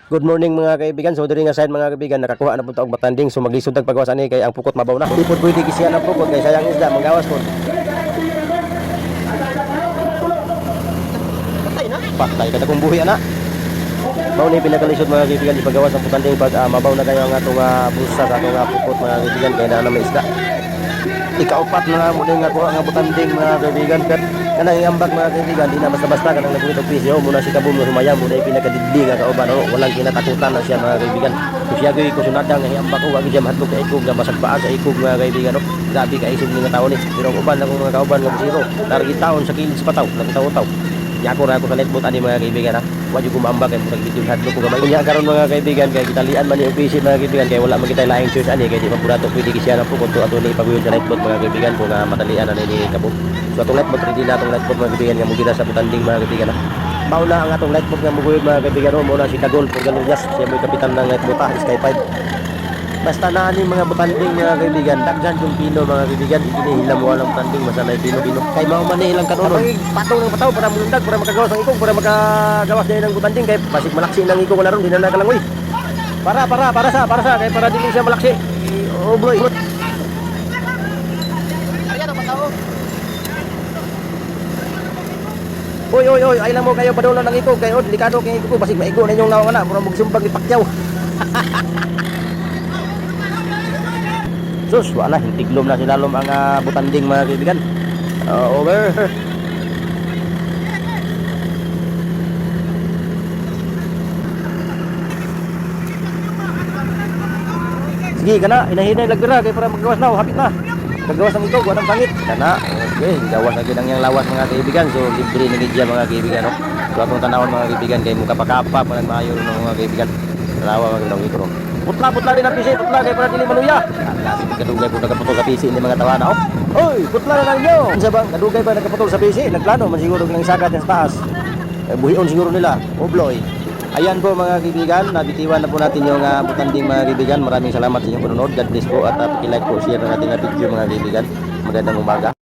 Good morning mga kaibigan. So diri nga side mga kaibigan nakakuha na punta og batanding so maglisod tag paggawas ani kay ang pukot mabaw na. Di pud pwede kisiyan ang pukot kay sayang isda manggawas pud. Patay kada kung buhi ana. Mao ni pinakalisod mga kaibigan ipagawas ang putanding pag mabaw na kayo ang atong bulsa sa atong pukot mga kaibigan kay na may isda. Ikaupat na mo nga kuha nga butanding mga kaibigan kat kanang iambag mga kaibigan di na basta-basta kanang nagbuhit og pisyo muna si kabum humayam muna pinakadidli nga kauban walang kinatakutan na siya mga kaibigan siya gyud ko sunadang nga iambag ko agi jam hadlok kay ikog nga masagbaa sa ikog mga kaibigan no grabe ka isog nga tawo ni pero uban ako mga kauban nga bisiro dargi taon sa kilis pataw nagtaw-taw nya ako ra ko sa letbot ani mga kaibigan ha wa jud ko maambag kay murag video hadlok ko gamay nya karon mga kaibigan kay kitalian man ni PC mga kaibigan kay wala man kita laing choice ani kay di man pura to pwede kisya na po kun to ato ni ipaguyod sa letbot mga kaibigan kung madalian ani ni kabum. So atong lightbot ready na atong lightbot mga kaibigan nga mugida sa putanding mga kaibigan. Mauna ang atong lightbot nga muguyod mga kaibigan mo na si Dagol Porgalunyas siya mo kapitan ng lightbot Sky 5. Basta na ani mga butanding mga kaibigan daghan yung pino mga kaibigan inihilam mo walang butanding masanay pino kay mao man ilang kanon patong ng pataw para mundag para makagawas ang ikog para makagawas din ng butanding kay basig malaksi nang ikog na ron di na nakalangoy. Para sa kay para dili siya malaksi. Oh boy. Oy, ay lang mo kayo padulo ng ikog kayo, delikado kay ikog basig maigo na inyong nawa na, mura magsumbag ni Pacquiao. Sus, wala hintiglom na sinalom ang butanding mga kaibigan. Over. Sige kana, inahinay lagbira kay para maggawas na, hapit na. Paggawas ng ikog, walang pangit. Kana, okay, gawas lagi nang yang lawas mga kaibigan. So, libre na gidya mga kaibigan, no? So, atong tanawon mga kaibigan, kay muka pakapa, manang maayo rin mga kaibigan. Talawa mga kaibigan, putla din ang pisi, putla kay para dili maluya. Kadugay po nagaputol sa pisi ni mga tawana, oh. Hoy, putla na lang nyo. Sa bang, kadugay ba nagaputol sa pisi? Nagplano, man siguro ng sagat sa taas. Buhion siguro nila, obloy. Ayan po mga kaibigan, nabitiwan na po natin yung butanding mga kaibigan. Maraming salamat sa inyong panonood. God bless po at paki-like po, share na natin ang video mga kaibigan. Magandang umaga.